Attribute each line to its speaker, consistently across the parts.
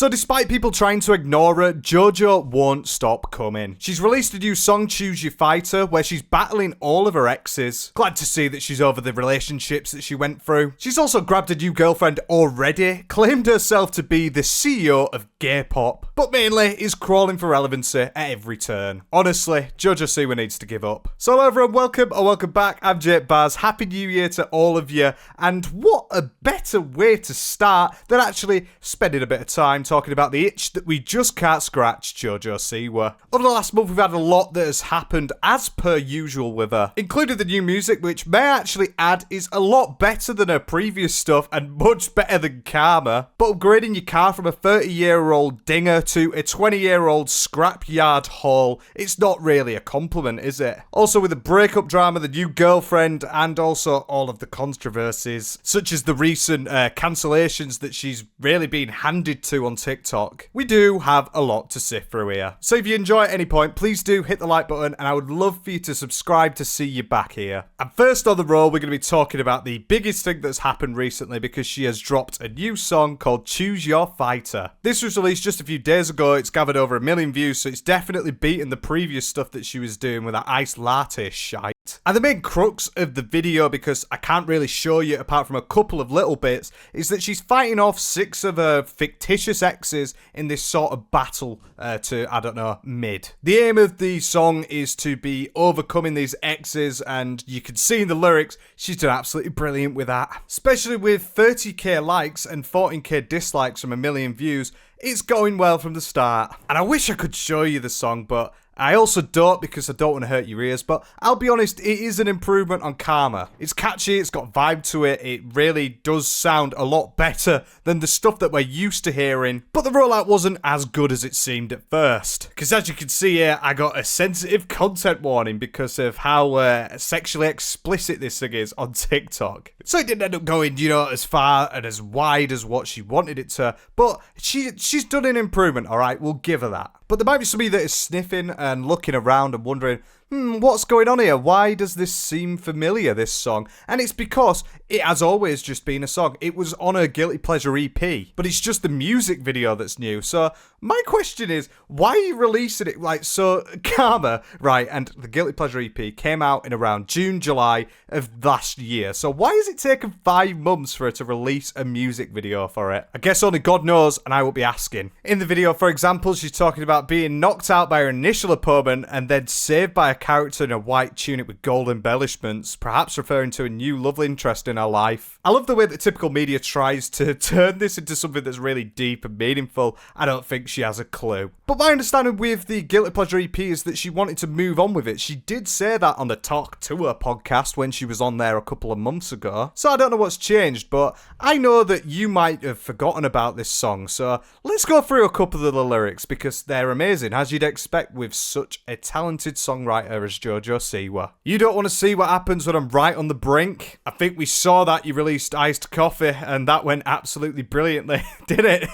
Speaker 1: So despite people trying to ignore her, Jojo won't stop coming. She's released a new song, Choose Your Fighter, where she's battling all of her exes. Glad to see that she's over the relationships that she went through. She's also grabbed a new girlfriend already, claimed herself to be the CEO of gay pop, but mainly is crawling for relevancy at every turn. Honestly, Jojo Siwa needs to give up. So hello everyone, welcome or welcome back. I'm Jake Baz. Happy New Year to all of you, and what a better way to start than actually spending a bit of time talking about the itch that we just can't scratch, Jojo Siwa. Over the last month, we've had a lot that has happened as per usual with her, including the new music, which may I actually add is a lot better than her previous stuff and much better than Karma. But upgrading your car from a 30-year-old dinger to a 20-year-old scrapyard haul, it's not really a compliment, is it? Also with the breakup drama, the new girlfriend, and also all of the controversies, such as the recent cancellations that she's really been handed to on TikTok. We do have a lot to sift through here. So if you enjoy at any point, please do hit the like button, and I would love for you to subscribe to see you back here. And first on the roll, we're going to be talking about the biggest thing that's happened recently, because she has dropped a new song called Choose Your Fighter. This was released just a few days ago. It's gathered over 1 million views, so it's definitely beaten the previous stuff that she was doing with that iced latte shite. And the main crux of the video, because I can't really show you apart from a couple of little bits, is that she's fighting off 6 of her fictitious exes in this sort of battle to, I don't know, mid. The aim of the song is to be overcoming these exes, and you can see in the lyrics, she's done absolutely brilliant with that. Especially with 30k likes and 14k dislikes from 1 million views, it's going well from the start. And I wish I could show you the song, but I also don't, because I don't want to hurt your ears, but I'll be honest, it is an improvement on Karma. It's catchy, it's got vibe to it, it really does sound a lot better than the stuff that we're used to hearing, but the rollout wasn't as good as it seemed at first. Because as you can see here, I got a sensitive content warning because of how sexually explicit this thing is on TikTok. So it didn't end up going, as far and as wide as what she wanted it to, but she's done an improvement, alright, we'll give her that. But there might be somebody that is sniffing and looking around and wondering, what's going on here? Why does this seem familiar, this song? And it's because it has always just been a song. It was on her Guilty Pleasure EP, but it's just the music video that's new. So my question is, why are you releasing it so? Karma, right, and the Guilty Pleasure EP came out in around June, July of last year. So why has it taken 5 months for her to release a music video for it? I guess only God knows, and I will be asking. In the video, for example, she's talking about being knocked out by her initial opponent and then saved by a character in a white tunic with gold embellishments, perhaps referring to a new love interest in her life. I love the way that typical media tries to turn this into something that's really deep and meaningful. I don't think she has a clue. But my understanding with the Guilty Pleasure EP is that she wanted to move on with it. She did say that on the Talk to Her podcast when she was on there a couple of months ago. So I don't know what's changed, but I know that you might have forgotten about this song. So let's go through a couple of the lyrics, because they're amazing, as you'd expect with such a talented songwriter as Jojo Siwa. You don't want to see what happens when I'm right on the brink. I think we saw that you released Iced Coffee, and that went absolutely brilliantly, did it?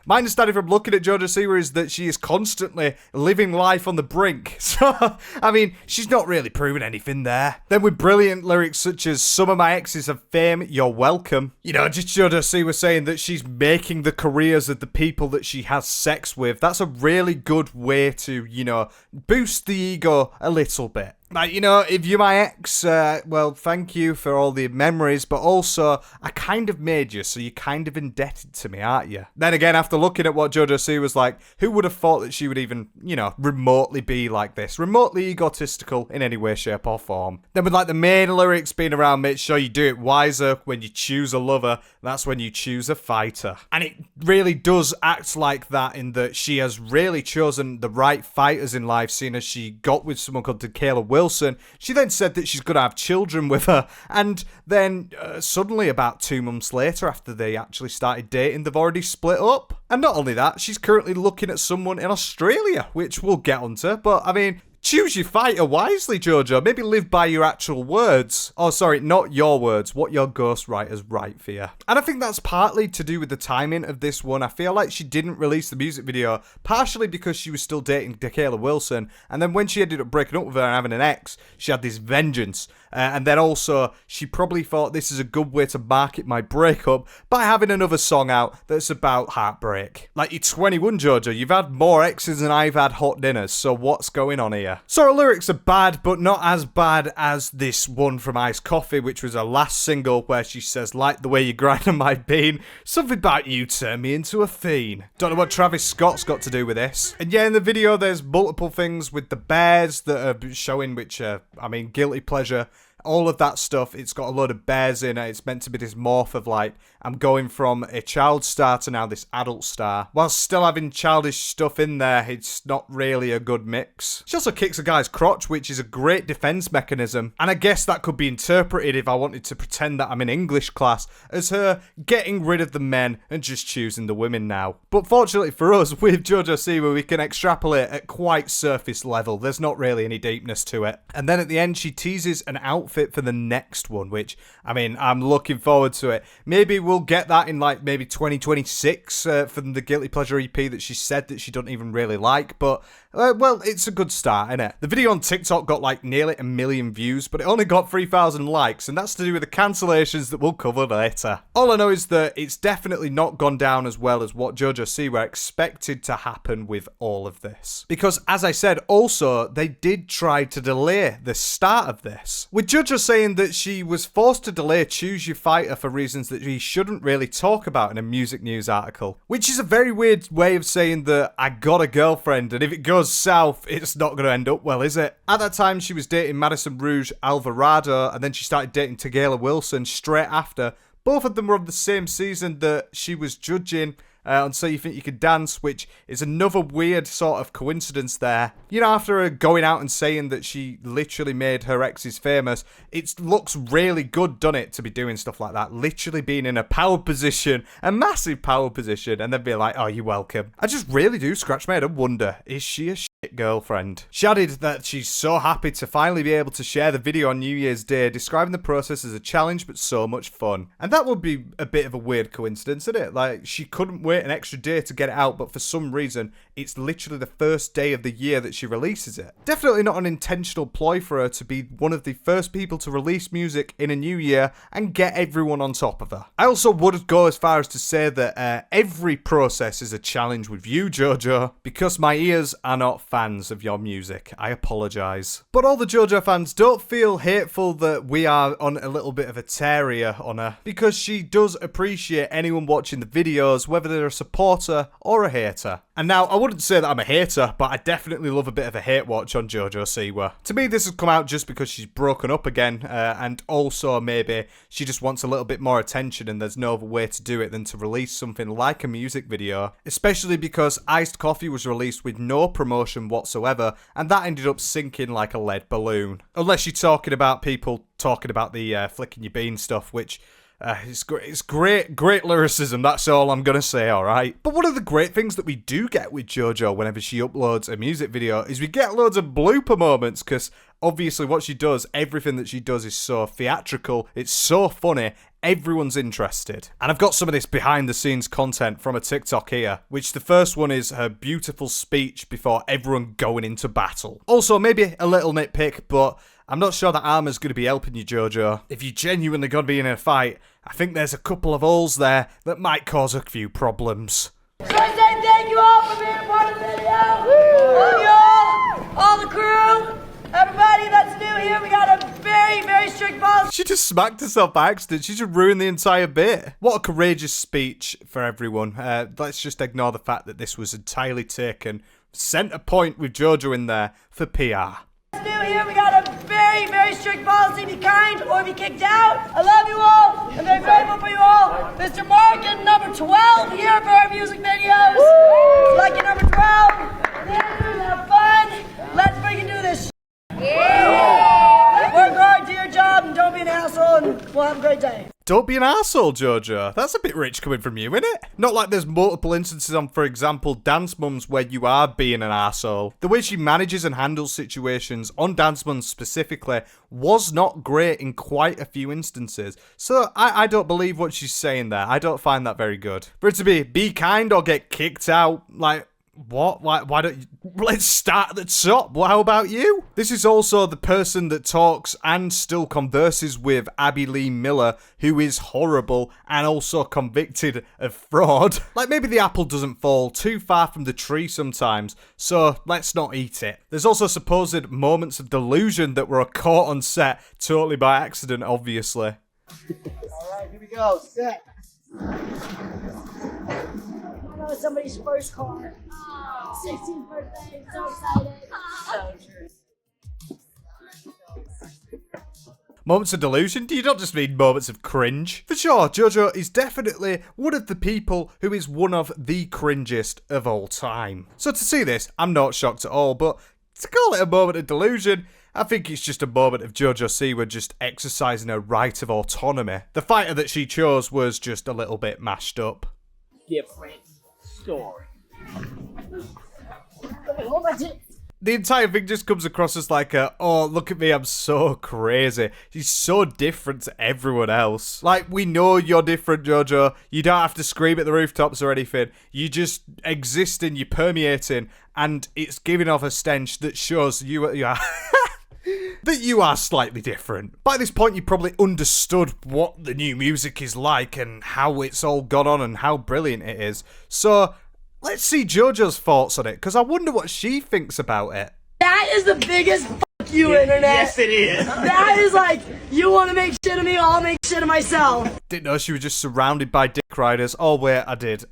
Speaker 1: My understanding from looking at Jojo Siwa is that she is constantly living life on the brink. So, I mean, she's not really proving anything there. Then with brilliant lyrics such as, some of my exes have fame, you're welcome. Just Jojo Siwa saying that she's making the careers of the people that she has sex with. That's a really good way to, boost the ego a little bit. Like, if you're my ex, well, thank you for all the memories, but also, I kind of made you, so you're kind of indebted to me, aren't you? Then again, after looking at what Jojo Siwa was like, who would have thought that she would even, remotely be like this? Remotely egotistical in any way, shape, or form. Then with, the main lyrics being around, make sure you do it wiser. When you choose a lover, that's when you choose a fighter. And it really does act like that, in that she has really chosen the right fighters in life, seeing as she got with someone called Kayla Wilson. She then said that she's going to have children with her, and then suddenly about 2 months later, after they actually started dating, they've already split up. And not only that, she's currently looking at someone in Australia, which we'll get onto, but I mean, Choose your fighter wisely, Jojo. Maybe live by your actual words. Oh, sorry, not your words. What your ghostwriters write for you. And I think that's partly to do with the timing of this one. I feel like she didn't release the music video, partially because she was still dating Dakayla Wilson. And then when she ended up breaking up with her and having an ex, she had this vengeance. And then also, she probably thought this is a good way to market my breakup by having another song out that's about heartbreak. Like, you're 21, Jojo. You've had more exes than I've had hot dinners, so what's going on here? So her lyrics are bad, but not as bad as this one from Iced Coffee, which was her last single, where she says, like the way you grind on my bean, something about you turned me into a fiend. Don't know what Travis Scott's got to do with this. And yeah, in the video, there's multiple things with the bears that are showing, which guilty pleasure. All of that stuff, it's got a load of bears in it. It's meant to be this morph of like, I'm going from a child star to now this adult star. While still having childish stuff in there, it's not really a good mix. She also kicks a guy's crotch, which is a great defense mechanism. And I guess that could be interpreted, if I wanted to pretend that I'm in English class, as her getting rid of the men and just choosing the women now. But fortunately for us, with Jojo Siwa, we can extrapolate at quite surface level. There's not really any deepness to it. And then at the end, she teases an outfit for the next one, which, I'm looking forward to it. Maybe we'll get that in like maybe 2026 for the Guilty Pleasure EP that she said that she doesn't even really like, but well, it's a good start, innit? The video on TikTok got like nearly 1 million views, but it only got 3,000 likes, and that's to do with the cancellations that we'll cover later. All I know is that it's definitely not gone down as well as what Jojo Siwa expected to happen with all of this. Because as I said, also, they did try to delay the start of this. With Jojo saying that she was forced to delay Choose Your Fighter for reasons that she shouldn't really talk about in a music news article. Which is a very weird way of saying that I got a girlfriend, and if it goes south, it's not going to end up well, is it? At that time, she was dating Madison Rouge Alvarado, and then she started dating Dakayla Wilson straight after. Both of them were on the same season that she was judging on So You Think You Could Dance, which is another weird sort of coincidence there. You know, after her going out and saying that she literally made her exes famous, it looks really good, doesn't it, to be doing stuff like that? Literally being in a power position, a massive power position, and then be like, oh, you're welcome. I just really do scratch my head and wonder, is she a shit girlfriend? She added that she's so happy to finally be able to share the video on New Year's Day, describing the process as a challenge but so much fun. And that would be a bit of a weird coincidence, isn't it? Like, she couldn't wait an extra day to get it out, but for some reason, it's literally the first day of the year that she releases it. Definitely not an intentional ploy for her to be one of the first people to release music in a new year and get everyone on top of her. I also would go as far as to say that every process is a challenge with you, Jojo, because my ears are not fans of your music. I apologise. But all the Jojo fans, don't feel hateful that we are on a little bit of a tear here on her, because she does appreciate anyone watching the videos, whether they're a supporter or a hater. And now, I wouldn't say that I'm a hater, but I definitely love a bit of a hate watch on Jojo Siwa. To me, this has come out just because she's broken up again, and also maybe she just wants a little bit more attention and there's no other way to do it than to release something like a music video. Especially because Iced Coffee was released with no promotion whatsoever, and that ended up sinking like a lead balloon. Unless you're talking about people talking about the flicking your bean stuff, which... it's great lyricism, that's all I'm gonna say, alright? But one of the great things that we do get with Jojo whenever she uploads a music video is we get loads of blooper moments, because obviously what she does, everything that she does is so theatrical, it's so funny, everyone's interested. And I've got some of this behind the scenes content from a TikTok here, which the first one is her beautiful speech before everyone going into battle. Also, maybe a little nitpick, but I'm not sure that armor's going to be helping you, Jojo. If you're genuinely going to be in a fight, I think there's a couple of holes there that might cause a few problems.
Speaker 2: So I say thank you all for being a part of the video. Love you all the crew, everybody that's new here. We got a very, very strict policy.
Speaker 1: She just smacked herself by accident. She just ruined the entire bit. What a courageous speech for everyone. Let's just ignore the fact that this was entirely taken. Centre point with Jojo in there for PR.
Speaker 2: New here, we got a very, very strict policy. Be kind or be kicked out. I love you all. I'm very grateful for you all. Mr. Morgan, number 12 here for our music videos. Lucky number 12. Have fun. Let's freaking do this. Yeah. Work hard, do your job, and don't be an asshole, and we'll have a great day.
Speaker 1: Don't be an arsehole, Jojo. That's a bit rich coming from you, innit? Not like there's multiple instances on, for example, Dance Mums where you are being an arsehole. The way she manages and handles situations on Dance Mums specifically was not great in quite a few instances. So I don't believe what she's saying there. I don't find that very good. For it to be kind or get kicked out, like, what? Why don't you... Let's start at the top. Well, how about you? This is also the person that talks and still converses with Abby Lee Miller, who is horrible and also convicted of fraud. Like, maybe the apple doesn't fall too far from the tree sometimes, so let's not eat it. There's also supposed moments of delusion that were caught on set totally by accident, obviously.
Speaker 3: Alright, here we go. Set.
Speaker 2: That was somebody's first car. 16th birthday. So excited. So true.
Speaker 1: Moments of delusion? Do you not just mean moments of cringe? For sure, Jojo is definitely one of the people who is one of the cringiest of all time. So to see this, I'm not shocked at all, but to call it a moment of delusion, I think it's just a moment of Jojo Siwa just exercising her right of autonomy. The fighter that she chose was just a little bit mashed up.
Speaker 3: Different story.
Speaker 1: The entire thing just comes across as like oh, look at me, I'm so crazy. She's so different to everyone else. Like, we know you're different, Jojo. You don't have to scream at the rooftops or anything. You just existing, you're permeating, and it's giving off a stench that shows you are... that you are slightly different. By this point, you probably understood what the new music is like and how it's all gone on and how brilliant it is. So... let's see Jojo's thoughts on it, because I wonder what she thinks about it.
Speaker 2: That is the biggest fuck you, internet.
Speaker 3: Yes, it is.
Speaker 2: That is like, you want to make shit of me, I'll make shit of myself.
Speaker 1: Didn't know she was just surrounded by dick riders. Oh wait, I did,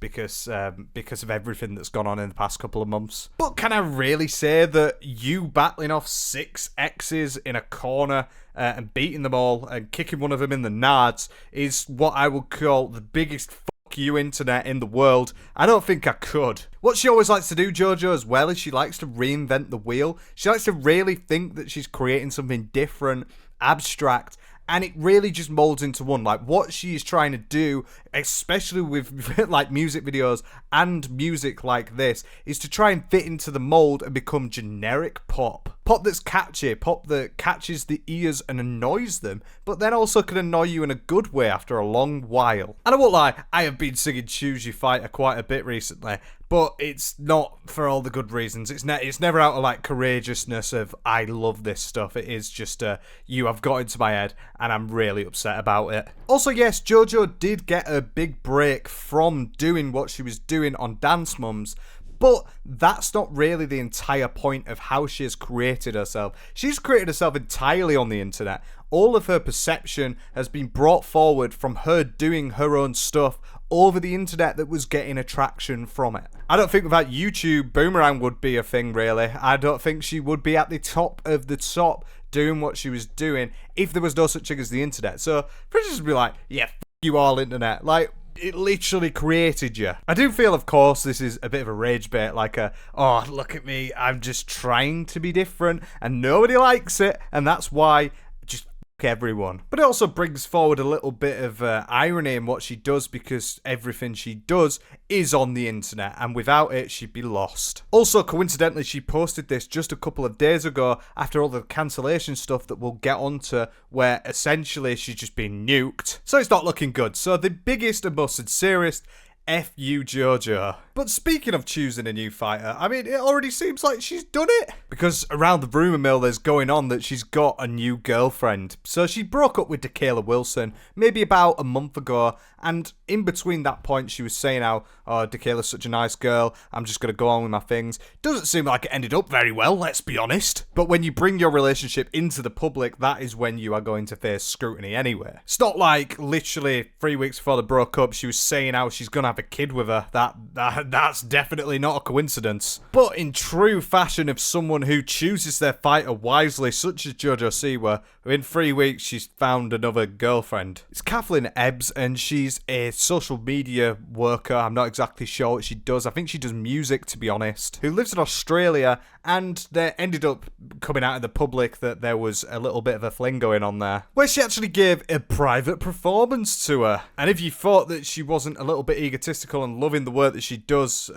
Speaker 1: because of everything that's gone on in the past couple of months. But can I really say that you battling off 6 exes in a corner and beating them all and kicking one of them in the nards is what I would call the biggest you internet in the world? I don't think I could. What she always likes to do, Jojo, as well, is she likes to reinvent the wheel. She likes to really think that she's creating something different, abstract, and it really just molds into one. Like, what she is trying to do, especially with like music videos and music like this, is to try and fit into the mold and become generic pop. Pop that's catchy, pop that catches the ears and annoys them, but then also can annoy you in a good way after a long while. And I won't lie, I have been singing Choose Your Fighter quite a bit recently, but it's not for all the good reasons. It's never out of like courageousness of I love this stuff. It is just you have got into my head and I'm really upset about it. Also, yes, Jojo did get a big break from doing what she was doing on Dance Mums, but that's not really the entire point of how she has created herself. She's created herself entirely on the internet. All of her perception has been brought forward from her doing her own stuff over the internet that was getting attraction from it. I don't think without YouTube, Boomerang would be a thing, really. I don't think she would be at the top of the top doing what she was doing if there was no such thing as the internet. So, for instance, be like, yeah, f you all, internet. Like, it literally created you. I do feel, of course, this is a bit of a rage bait, like oh, look at me, I'm just trying to be different, and nobody likes it, and that's why just everyone. But it also brings forward a little bit of irony in what she does, because everything she does is on the internet, and without it she'd be lost. Also, coincidentally, she posted this just a couple of days ago after all the cancellation stuff that we'll get onto, where essentially she's just been nuked. So it's not looking good. So the biggest and most sincerest F you, Jojo. But speaking of choosing a new fighter, I mean, it already seems like she's done it. Because around the rumour mill there's going on that she's got a new girlfriend. So she broke up with Dakayla Wilson maybe about a month ago, and in between that point she was saying how, oh, Dakayla's such a nice girl, I'm just going to go on with my things. Doesn't seem like it ended up very well, let's be honest. But when you bring your relationship into the public, that is when you are going to face scrutiny anyway. It's not like literally 3 weeks before they broke up she was saying how she's going to have a kid with her. That That's definitely not a coincidence. But in true fashion of someone who chooses their fighter wisely, such as Jojo Siwa, who in 3 weeks she's found another girlfriend. It's Kathleen Ebbs, and she's a social media worker. I'm not exactly sure what she does. I think she does music, to be honest. Who lives in Australia, and there ended up coming out in the public that there was a little bit of a fling going on there, where she actually gave a private performance to her. And if you thought that she wasn't a little bit egotistical and loving the work that she does,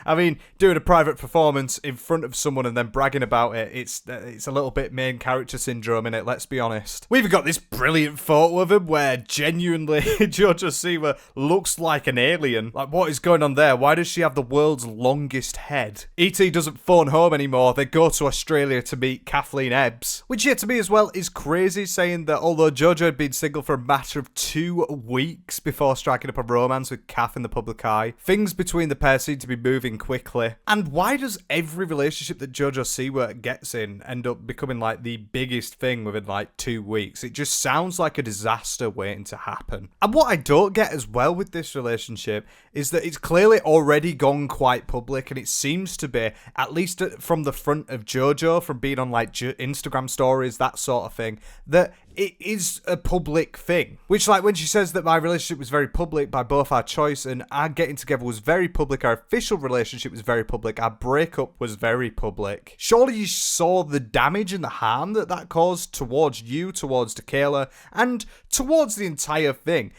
Speaker 1: I mean, doing a private performance in front of someone and then bragging about it, it's a little bit main character syndrome in it, let's be honest. We've got this brilliant photo of him where genuinely Jojo Siwa looks like an alien. Like, what is going on there? Why does she have the world's longest head? E.T. doesn't phone home anymore. They go to Australia to meet Kathleen Ebbs, which here to me as well is crazy, saying that although Jojo had been single for a matter of 2 weeks before striking up a romance with Kath in the public eye, things between the pair seem to be moving quickly. And why does every relationship that Jojo Siwa gets in end up becoming like the biggest thing within like 2 weeks? It just sounds like a disaster waiting to happen. And what I don't get as well with this relationship is that it's clearly already gone quite public, and it seems to be, at least from the front of Jojo, from being on like Instagram stories, that sort of thing, that it is a public thing. Which, like, when she says that my relationship was very public by both our choice and our getting together was very public, our official relationship was very public, our breakup was very public. Surely you saw the damage and the harm that that caused towards you, towards Tequila, and towards the entire thing.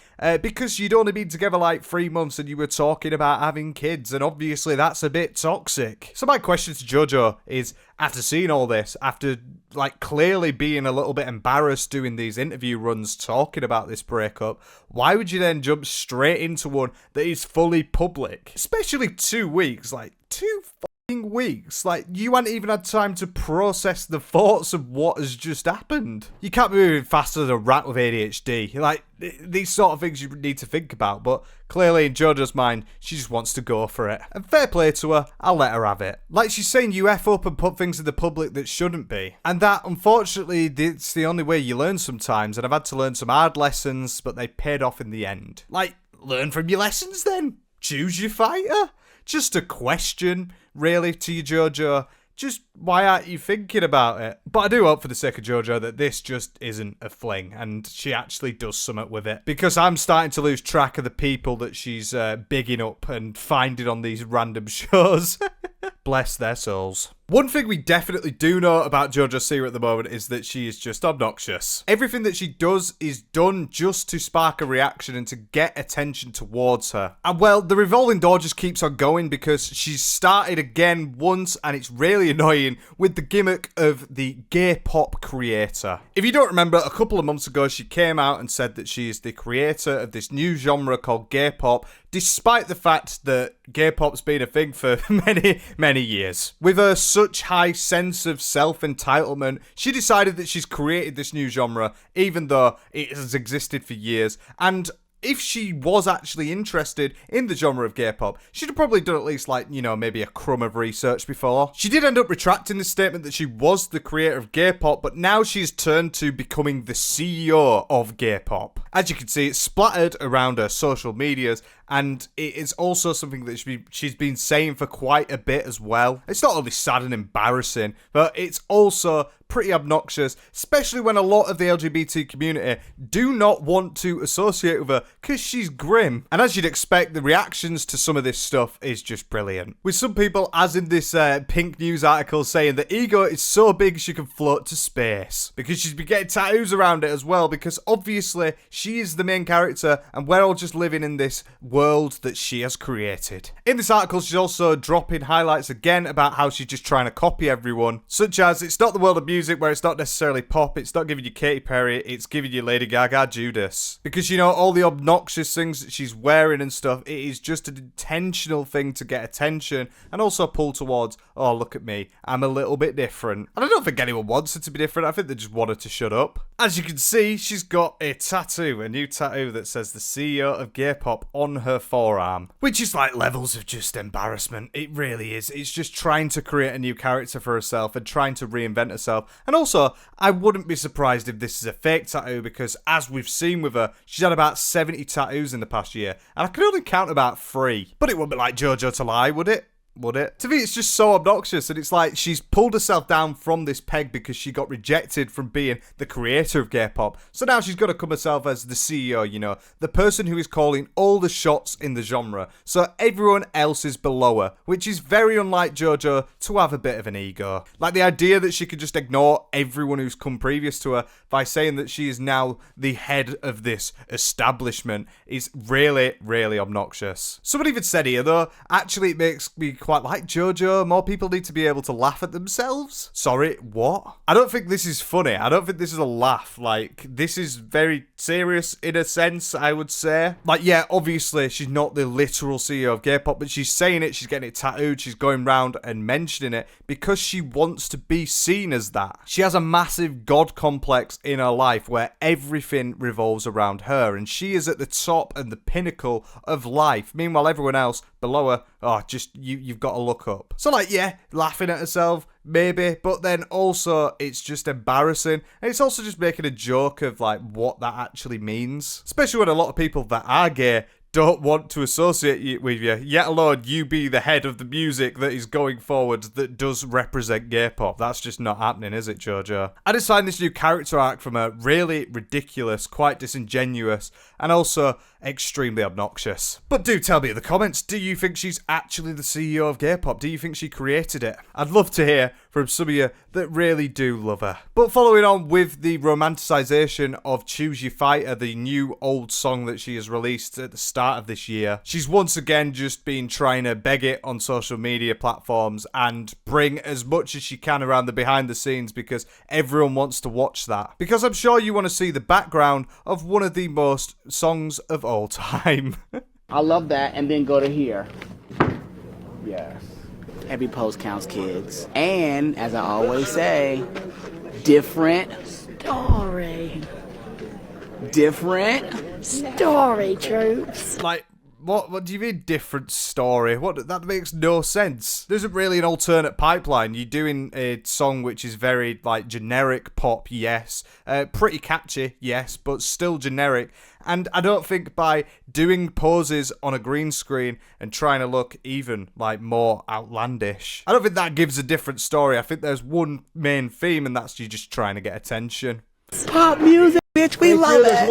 Speaker 1: Because you'd only been together like 3 months and you were talking about having kids, and obviously that's a bit toxic. So my question to Jojo is, after seeing all this, after like clearly being a little bit embarrassed doing these interview runs talking about this breakup, why would you then jump straight into one that is fully public? Especially 2 weeks, like 2 weeks. Like, you hadn't even had time to process the thoughts of what has just happened. You can't be moving faster than a rat with ADHD. Like, these sort of things you need to think about, but clearly in Jojo's mind, she just wants to go for it. And fair play to her, I'll let her have it. Like she's saying, you F up and put things in the public that shouldn't be. And that, unfortunately, it's the only way you learn sometimes, and I've had to learn some hard lessons, but they paid off in the end. Like, learn from your lessons then. Choose your fighter. Just a question, really, to you, Jojo. Just, why aren't you thinking about it? But I do hope, for the sake of Jojo, that this just isn't a fling, and she actually does something with it. Because I'm starting to lose track of the people that she's bigging up and finding on these random shows. Bless their souls. One thing we definitely do know about Jojo Siwa at the moment is that she is just obnoxious. Everything that she does is done just to spark a reaction and to get attention towards her. And well, the revolving door just keeps on going because she's started again once, and it's really annoying, with the gimmick of the gay pop creator. If you don't remember, a couple of months ago she came out and said that she is the creator of this new genre called gay pop, despite the fact that gay pop's been a thing for many years. With her such high sense of self-entitlement, she decided that she's created this new genre, even though it has existed for years. And if she was actually interested in the genre of gay pop, she'd have probably done at least, like, you know, maybe a crumb of research before. She did end up retracting the statement that she was the creator of gay pop, but now she's turned to becoming the CEO of gay pop. As you can see, it's splattered around her social medias, and it is also something that she's been saying for quite a bit as well. It's not only sad and embarrassing, but it's also pretty obnoxious, especially when a lot of the LGBT community do not want to associate with her because she's grim. And as you'd expect, the reactions to some of this stuff is just brilliant. With some people, as in this Pink News article, saying that ego is so big she can float to space. Because she's been getting tattoos around it as well, because obviously she is the main character and we're all just living in this world that she has created. In this article, she's also dropping highlights again about how she's just trying to copy everyone, such as it's not the world of music where it's not necessarily pop, it's not giving you Katy Perry, it's giving you Lady Gaga Judas. Because, you know, all the obnoxious things that she's wearing and stuff, it is just an intentional thing to get attention and also pull towards, oh, look at me, I'm a little bit different. And I don't think anyone wants her to be different, I think they just want her to shut up. As you can see, she's got a tattoo, a new tattoo that says the CEO of gay pop on her forearm. Which is like levels of just embarrassment. It really is. It's just trying to create a new character for herself and trying to reinvent herself. And also, I wouldn't be surprised if this is a fake tattoo because as we've seen with her, she's had about 70 tattoos in the past year. And I can only count about 3. But it wouldn't be like Jojo to lie, would it? Would it? To me, it's just so obnoxious, and it's like she's pulled herself down from this peg because she got rejected from being the creator of gay pop. So now she's got to come herself as the CEO, you know, the person who is calling all the shots in the genre. So everyone else is below her, which is very unlike JoJo to have a bit of an ego. Like the idea that she could just ignore everyone who's come previous to her by saying that she is now the head of this establishment is really, really obnoxious. Someone even said here, though, actually it makes me quite like JoJo. More people need to be able to laugh at themselves. Sorry, what? I don't think this is funny. I don't think this is a laugh. Like, this is very serious in a sense, I would say. Like, yeah, obviously, she's not the literal CEO of gay pop, but she's saying it, she's getting it tattooed, she's going round and mentioning it because she wants to be seen as that. She has a massive god complex in her life where everything revolves around her, and she is at the top and the pinnacle of life. Meanwhile, everyone else below her, oh, just, you've got to look up. So, like, yeah, laughing at herself, maybe, but then also, it's just embarrassing, and it's also just making a joke of, like, what that actually means. Especially when a lot of people that are gay don't want to associate with you, yet alone you be the head of the music that is going forward that does represent gay pop. That's just not happening, is it, Jojo? I just find this new character arc from her really ridiculous, quite disingenuous, and also extremely obnoxious. But do tell me in the comments, do you think she's actually the CEO of gay pop? Do you think she created it? I'd love to hear from some of you that really do love her. But following on with the romanticization of Choose Your Fighter, the new old song that she has released at the start of this year, she's once again just been trying to beg it on social media platforms and bring as much as she can around the behind the scenes because everyone wants to watch that. Because I'm sure you want to see the background of one of the most songs of all time.
Speaker 3: I love that, and then go to here. Yes. Every post counts, kids. And, as I always say, different story. Different
Speaker 2: Story, troops.
Speaker 1: Like, what do you mean different story? That makes no sense. There isn't really an alternate pipeline. You're doing a song which is very, like, generic pop, yes. Pretty catchy, yes, but still generic. And I don't think by doing poses on a green screen and trying to look even, like, more outlandish, I don't think that gives a different story. I think there's one main theme, and that's you just trying to get attention.
Speaker 3: pop music, bitch. We love it.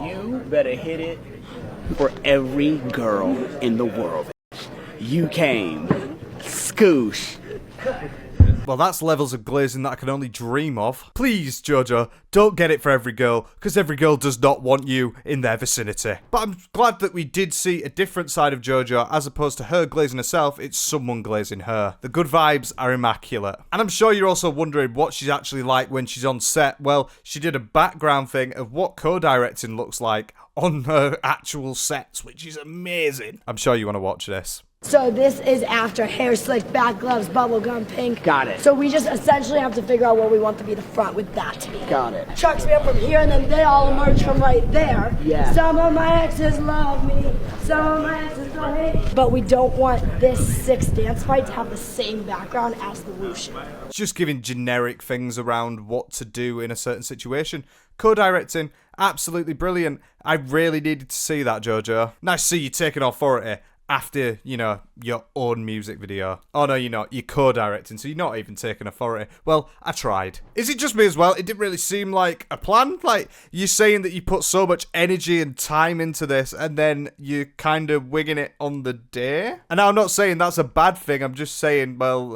Speaker 3: You better hit it for every girl in the world. You came. Scoosh.
Speaker 1: Well, that's levels of glazing that I can only dream of. Please, Jojo, don't get it for every girl, because every girl does not want you in their vicinity. But I'm glad that we did see a different side of Jojo, as opposed to her glazing herself, it's someone glazing her. The good vibes are immaculate. And I'm sure you're also wondering what she's actually like when she's on set. Well, she did a background thing of what co-directing looks like on her actual sets, which is amazing. I'm sure you want to watch this.
Speaker 2: So this is after hair slick, back gloves, bubblegum pink.
Speaker 3: Got it.
Speaker 2: So we just essentially have to figure out what we want to be the front with that to be.
Speaker 3: Got it.
Speaker 2: Chucks me up from here and then they all emerge from right there.
Speaker 3: Yeah.
Speaker 2: Some of my exes love me, some of my exes don't hate. But we don't want this 6 dance fight to have the same background as the whoosh.
Speaker 1: Just giving generic things around what to do in a certain situation. Co-directing, absolutely brilliant. I really needed to see that, Jojo. Nice to see you taking authority after, you know, your own music video. Oh, no, you're not. You're co-directing, so you're not even taking authority. Well, I tried. Is it just me as well? It didn't really seem like a plan. Like, you're saying that you put so much energy and time into this, and then you're kind of winging it on the day? And now I'm not saying that's a bad thing. I'm just saying, well,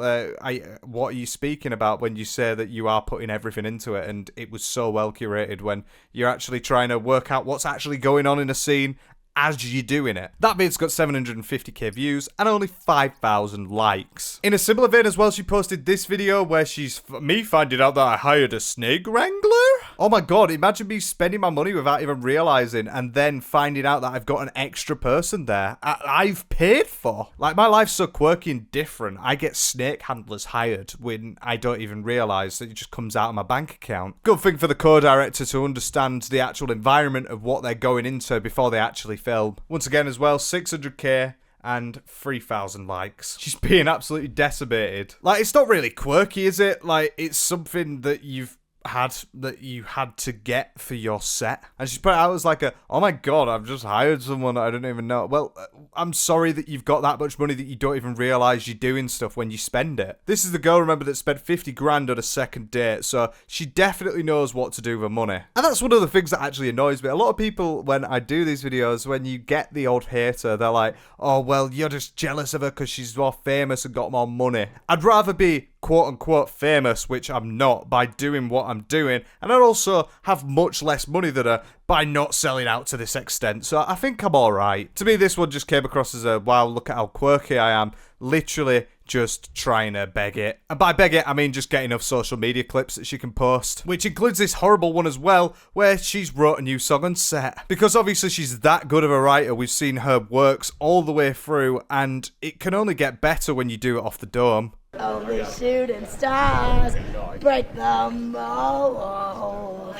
Speaker 1: what are you speaking about when you say that you are putting everything into it, and it was so well curated when you're actually trying to work out what's actually going on in a scene as you're doing it. That vid's got 750k views and only 5,000 likes. In a similar vein as well, she posted this video where she's me finding out that I hired a snake wrangler. Oh my god, imagine me spending my money without even realizing and then finding out that I've got an extra person there I've paid for. Like, my life's so quirky and different. I get snake handlers hired when I don't even realize that it just comes out of my bank account. Good thing for the co-director to understand the actual environment of what they're going into before they actually film. Once again as well, 600k and 3,000 likes. She's being absolutely decimated. Like, it's not really quirky, is it? Like, it's something that you had to get for your set. And she's put it out as like oh my god, I've just hired someone I don't even know. Well, I'm sorry that you've got that much money that you don't even realize you're doing stuff when you spend it. This is the girl, remember, that spent 50 grand on a second date, so she definitely knows what to do with her money. And that's one of the things that actually annoys me. A lot of people, when I do these videos, when you get the odd hater, they're like, oh well, you're just jealous of her because she's more famous and got more money. I'd rather be quote-unquote famous, which I'm not, by doing what I'm doing, and I'd also have much less money than her by not selling out to this extent, so I think I'm alright. To me, this one just came across as a, wow, look at how quirky I am, literally just trying to beg it. And by beg it, I mean just get enough social media clips that she can post, which includes this horrible one as well, where she's wrote a new song on set. Because obviously she's that good of a writer, we've seen her works all the way through, and it can only get better when you do it off the dome.
Speaker 2: Only shooting stars break the mold.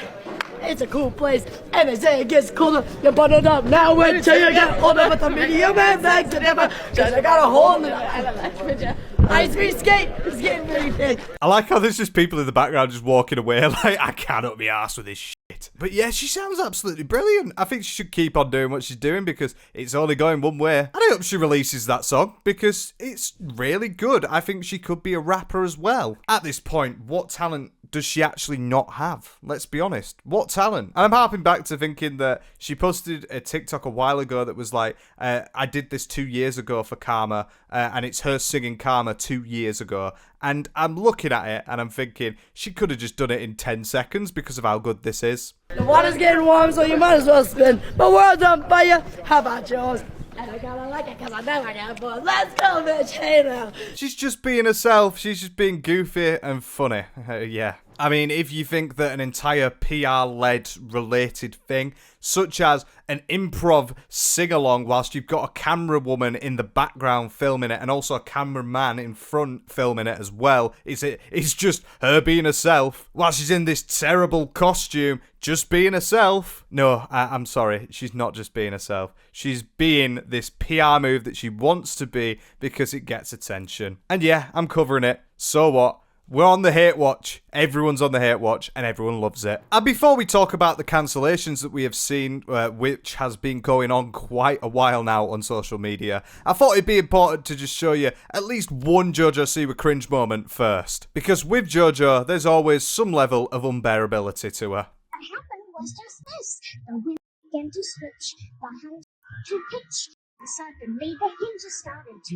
Speaker 2: It's a cool place, and they say it gets colder. You button it up now wait till you get older. But the medium man bags it ever. Cause I got a hole in the ice cream skate is getting really big.
Speaker 1: I like how there's just people in the background just walking away like, I cannot be arsed with this shit. But yeah, she sounds absolutely brilliant. I think she should keep on doing what she's doing because it's only going one way. And I hope she releases that song because it's really good. I think she could be a rapper as well. At this point, what talent does she actually not have? Let's be honest. What talent? And I'm harping back to thinking that she posted a TikTok a while ago that was like, I did this 2 years ago for Karma, and it's her singing Karma 2 years ago. And I'm looking at it and I'm thinking, she could have just done it in 10 seconds because of how good this is.
Speaker 2: The water's getting warm, so you might as well spin. My world's on fire. How about yours? And I gotta like it because I never got bored. Let's go, bitch. Hey now.
Speaker 1: She's just being herself. She's just being goofy and funny. Yeah. I mean, if you think that an entire PR-led related thing, such as an improv sing-along whilst you've got a camera woman in the background filming it and also a cameraman in front filming it as well, it's just her being herself while she's in this terrible costume, just being herself. No, I'm sorry, she's not just being herself. She's being this PR move that she wants to be because it gets attention. And yeah, I'm covering it. So what? We're on the hate watch. Everyone's on the hate watch and everyone loves it. And before we talk about the cancellations that we have seen, which has been going on quite a while now on social media, I thought it'd be important to just show you at least one Jojo Siwa cringe moment first. Because with Jojo, there's always some level of unbearability to her.
Speaker 4: What happened was just this. The wheel began to switch, the hand to pitch, and suddenly the hinges started to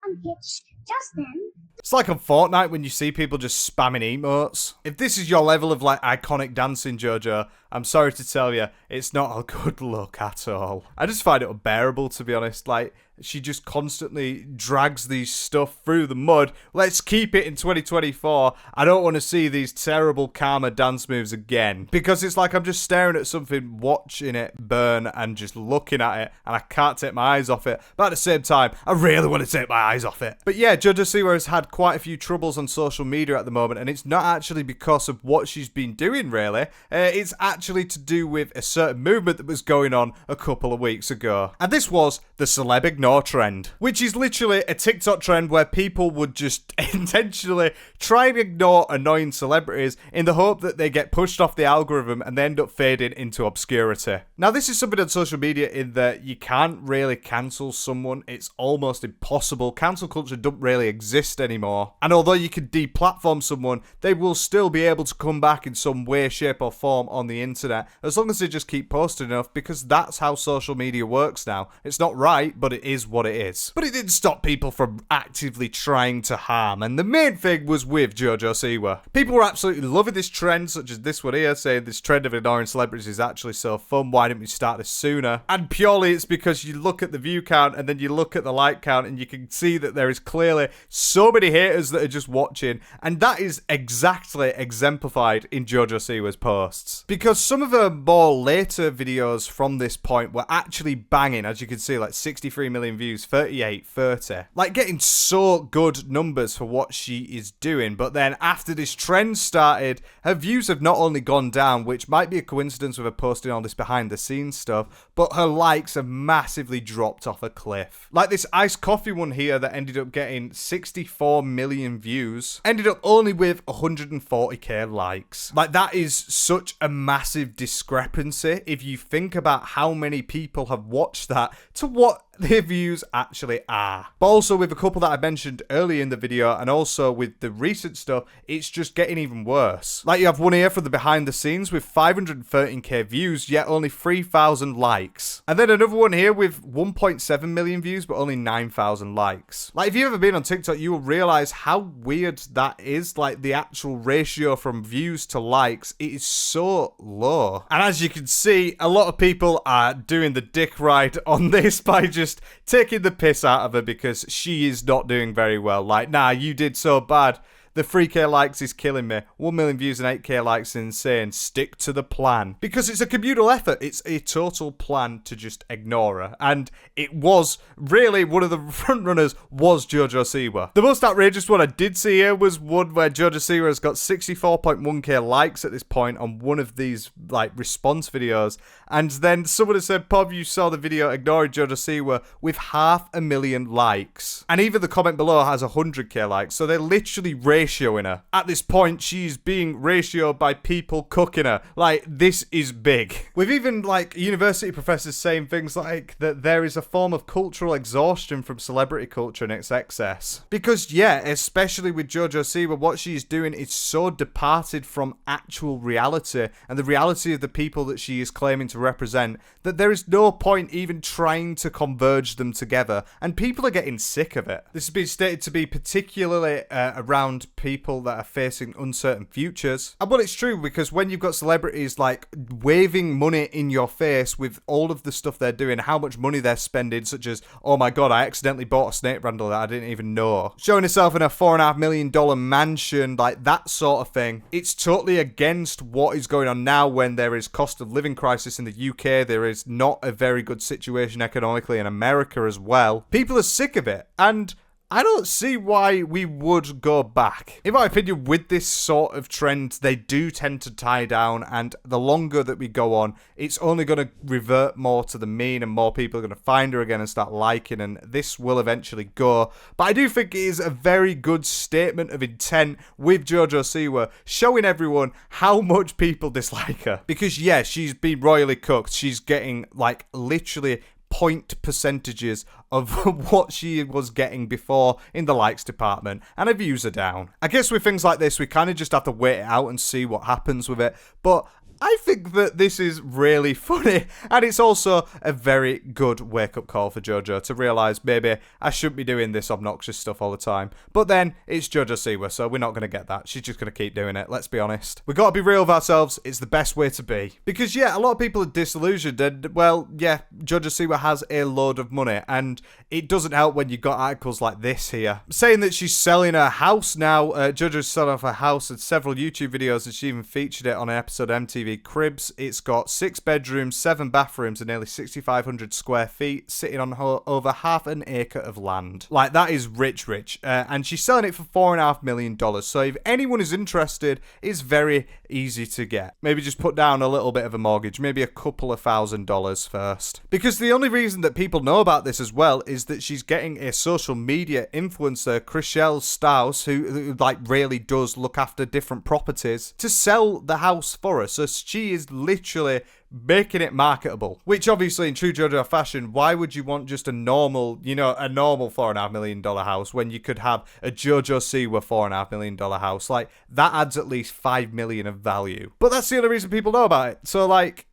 Speaker 4: unhitch. Just then,
Speaker 1: it's like on Fortnite when you see people just spamming emotes. If this is your level of like iconic dancing, Jojo, I'm sorry to tell you, it's not a good look at all. I just find it unbearable, to be honest. Like, she just constantly drags these stuff through the mud. Let's keep it in 2024. I don't want to see these terrible Karma dance moves again. Because it's like I'm just staring at something, watching it burn and just looking at it. And I can't take my eyes off it. But at the same time, I really want to take my eyes off it. But yeah, Jojo Siwa has had quite a few troubles on social media at the moment. And it's not actually because of what she's been doing, really. It's actually to do with a certain movement that was going on a couple of weeks ago. And this was the celeb ignore trend, which is literally a TikTok trend where people would just intentionally try and ignore annoying celebrities in the hope that they get pushed off the algorithm and they end up fading into obscurity. Now, this is something on social media in that you can't really cancel someone. It's almost impossible. Cancel culture doesn't really exist anymore. And although you can deplatform someone, they will still be able to come back in some way, shape or form on the internet as long as they just keep posting enough, because that's how social media works now. It's not right, but it is is what it is. But it didn't stop people from actively trying to harm, and the main thing was with Jojo Siwa. People were absolutely loving this trend, such as this one here, saying this trend of ignoring celebrities is actually so fun, why didn't we start this sooner? And purely it's because you look at the view count and then you look at the like count and you can see that there is clearly so many haters that are just watching, and that is exactly exemplified in Jojo Siwa's posts. Because some of her more later videos from this point were actually banging, as you can see, like 63 million views, 38, 30. Like getting so good numbers for what she is doing, but then after this trend started, her views have not only gone down, which might be a coincidence with her posting all this behind the scenes stuff, but her likes have massively dropped off a cliff. Like this iced coffee one here that ended up getting 64 million views, ended up only with 140k likes. Like that is such a massive discrepancy if you think about how many people have watched that to what their views actually are. But also with a couple that I mentioned earlier in the video, and also with the recent stuff, it's just getting even worse. Like you have one here for the behind the scenes with 513k views, yet only 3,000 likes. And then another one here with 1.7 million views, but only 9,000 likes. Like if you've ever been on TikTok, you will realize how weird that is. Like the actual ratio from views to likes, it is so low. And as you can see, a lot of people are doing the dick ride on this by just taking the piss out of her because she is not doing very well. Like, nah, you did so bad. The 3k likes is killing me. 1 million views and 8k likes is insane. Stick to the plan. Because it's a communal effort. It's a total plan to just ignore her. And it was really one of the frontrunners was Jojo Siwa. The most outrageous one I did see here was one where Jojo Siwa has got 64.1k likes at this point on one of these like response videos. And then someone has said, Pov, you saw the video ignoring Jojo Siwa with 500,000 likes. And even the comment below has 100k likes. So they're literally ratioing her. At this point, she's being ratioed by people cooking her. Like, this is big. With even, like, university professors saying things like that there is a form of cultural exhaustion from celebrity culture and its excess. Because, yeah, especially with Jojo Siwa, what she's doing is so departed from actual reality and the reality of the people that she is claiming to represent that there is no point even trying to converge them together. And people are getting sick of it. This has been stated to be particularly around people that are facing uncertain futures. And well, it's true, because when you've got celebrities like waving money in your face with all of the stuff they're doing, how much money they're spending, such as, oh my god, I accidentally bought a snake brandle that I didn't even know, showing herself in a $4.5 million mansion, like that sort of thing. It's totally against what is going on now when there is cost of living crisis in the UK. There is not a very good situation economically in America as well. People are sick of it, and I don't see why we would go back. In my opinion, with this sort of trend, they do tend to die down, and the longer that we go on, it's only going to revert more to the mean, and more people are going to find her again and start liking, and this will eventually go. But I do think it is a very good statement of intent with Jojo Siwa, showing everyone how much people dislike her. Because, yeah, she's been royally cooked. She's getting, like, literally point percentages of what she was getting before in the likes department, and her views are down. I guess with things like this, we kind of just have to wait it out and see what happens with it, but I think that this is really funny, and it's also a very good wake-up call for Jojo to realise maybe I shouldn't be doing this obnoxious stuff all the time. But then, it's Jojo Siwa, so we're not going to get that. She's just going to keep doing it, let's be honest. We've got to be real with ourselves, it's the best way to be. Because, yeah, a lot of people are disillusioned, and, well, yeah, Jojo Siwa has a load of money, and it doesn't help when you've got articles like this here, saying that she's selling her house now. Jojo's selling off her house in several YouTube videos, and she even featured it on an episode of MTV Cribs. It's got 6 bedrooms, 7 bathrooms, and nearly 6,500 square feet, sitting on over half an acre of land. Like, that is rich. And she's selling it for $4.5 million. So if anyone is interested, it's very easy to get. Maybe just put down a little bit of a mortgage, maybe a couple of $1,000s first. Because the only reason that people know about this as well is that she's getting a social media influencer, Chriselle Staus, who like really does look after different properties, to sell the house for her. So she is literally making it marketable. Which obviously, in true Jojo fashion, why would you want just a normal, a normal $4.5 million house when you could have a Jojo Siwa $4.5 million house? Like, that adds at least $5 million of value. But that's the only reason people know about it. So, like,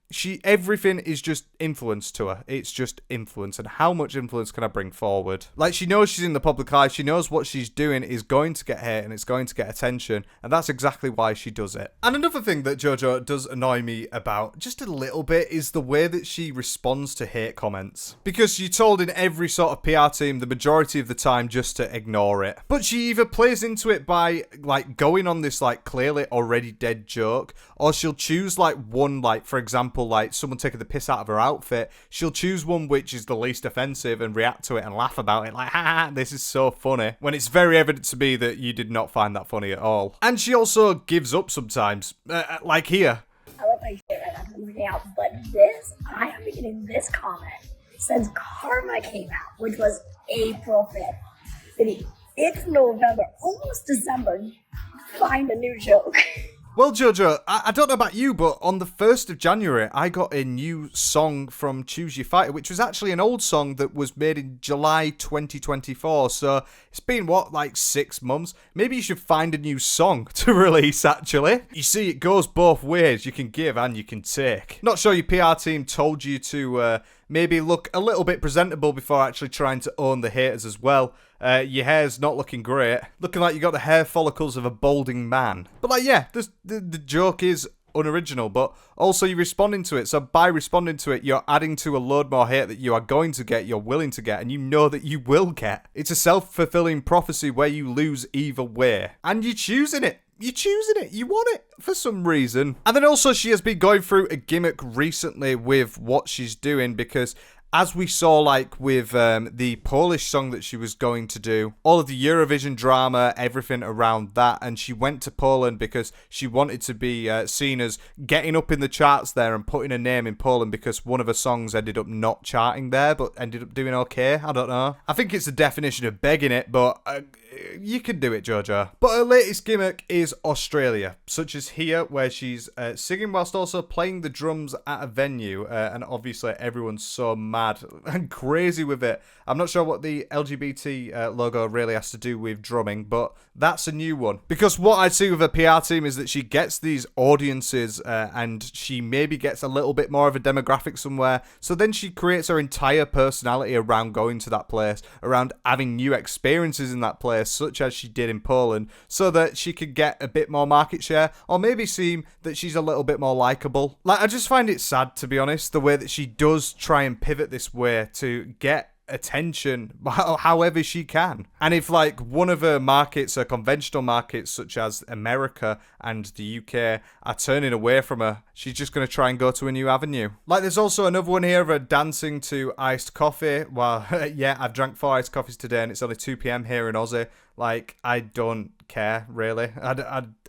Speaker 1: Everything is just influence to her. It's just influence. And how much influence can I bring forward? Like, she knows she's in the public eye. She knows what she's doing is going to get hate and it's going to get attention. And that's exactly why she does it. And another thing that Jojo does annoy me about just a little bit is the way that she responds to hate comments. Because you're told in every sort of PR team the majority of the time just to ignore it. But she either plays into it by, like, going on this, like, clearly already dead joke, or she'll choose, like, one, like, for example, like someone taking the piss out of her outfit, she'll choose one which is the least offensive and react to it and laugh about it like, ha, this is so funny, when it's very evident to me that you did not find that funny at all. And she also gives up sometimes, like here.
Speaker 5: I look like shit right after working out, but this, I have been getting this comment since Karma came out, which was April 5th. It's November, almost December. Find a new joke.
Speaker 1: Well, Jojo, I don't know about you, but on the 1st of January, I got a new song from Choose Your Fighter, which was actually an old song that was made in July 2024. So it's been, what, like 6 months? Maybe you should find a new song to release, actually. You see, it goes both ways. You can give and you can take. Not sure your PR team told you to maybe look a little bit presentable before actually trying to own the haters as well. Your hair's not looking great. Looking like you got the hair follicles of a balding man. But like, yeah, the joke is unoriginal, but also you're responding to it. So by responding to it, you're adding to a load more hate that you are going to get, you're willing to get, and you know that you will get. It's a self-fulfilling prophecy where you lose either way. And you're choosing it. You're choosing it. You want it for some reason. And then also she has been going through a gimmick recently with what she's doing, because as we saw, like, with the Polish song that she was going to do, all of the Eurovision drama, everything around that, and she went to Poland because she wanted to be seen as getting up in the charts there and putting her name in Poland, because one of her songs ended up not charting there, but ended up doing okay. I don't know. I think it's the definition of begging it, but you can do it, Jojo. But her latest gimmick is Australia, such as here, where she's singing whilst also playing the drums at a venue, and obviously everyone's so mad and crazy with it. I'm not sure what the LGBT logo really has to do with drumming, but that's a new one. Because what I see with her PR team is that she gets these audiences and she maybe gets a little bit more of a demographic somewhere, so then she creates her entire personality around going to that place, around having new experiences in that place, such as she did in Poland, so that she could get a bit more market share, or maybe seem that she's a little bit more likable. Like, I just find it sad, to be honest, the way that she does try and pivot this way to get attention however she can. And if, like, one of her markets, her conventional markets such as America and the UK, are turning away from her, she's just going to try and go to a new avenue. Like, there's also another one here of her dancing to iced coffee. Well, yeah, I've drank 4 iced coffees today and it's only 2 p.m. here in Aussie. Like, I don't care, really.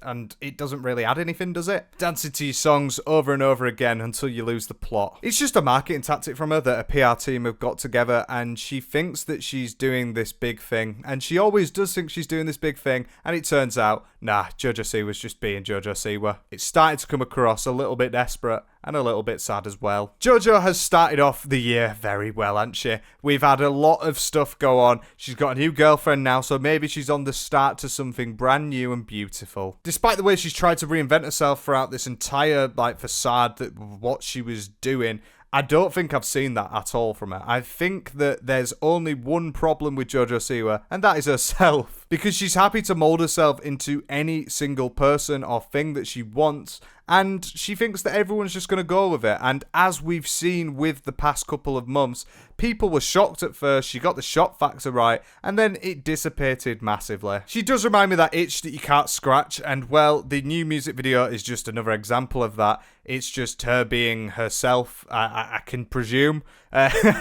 Speaker 1: And it doesn't really add anything, does it? Dancing to your songs over and over again until you lose the plot. It's just a marketing tactic from her that a PR team have got together, and she thinks that she's doing this big thing. And she always does think she's doing this big thing, and it turns out, nah, Jojo Siwa's just being Jojo Siwa. It's starting to come across a little bit desperate and a little bit sad as well. Jojo has started off the year very well, hasn't she? We've had a lot of stuff go on. She's got a new girlfriend now, so maybe she's on the start to something brand new and beautiful. Despite the way she's tried to reinvent herself throughout this entire, like, facade that what she was doing, I don't think I've seen that at all from her. I think that there's only one problem with Jojo Siwa, and that is herself. Because she's happy to mold herself into any single person or thing that she wants, and she thinks that everyone's just going to go with it. And as we've seen with the past couple of months, people were shocked at first, she got the shock factor right, and then it dissipated massively. She does remind me of that itch that you can't scratch, and well, the new music video is just another example of that. It's just her being herself, I can presume.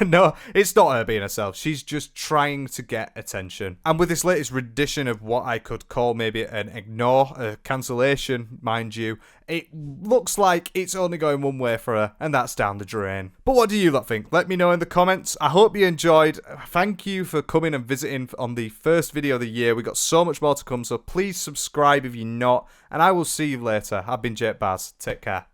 Speaker 1: No, it's not her being herself. She's just trying to get attention. And with this latest rendition of what I could call maybe an ignore, a cancellation, mind you, it looks like it's only going one way for her, and that's down the drain. But what do you lot think? Let me know in the comments. I hope you enjoyed. Thank you for coming and visiting on the first video of the year. We got so much more to come, so please subscribe if you're not, and I will see you later. I've been Jake Baz. Take care.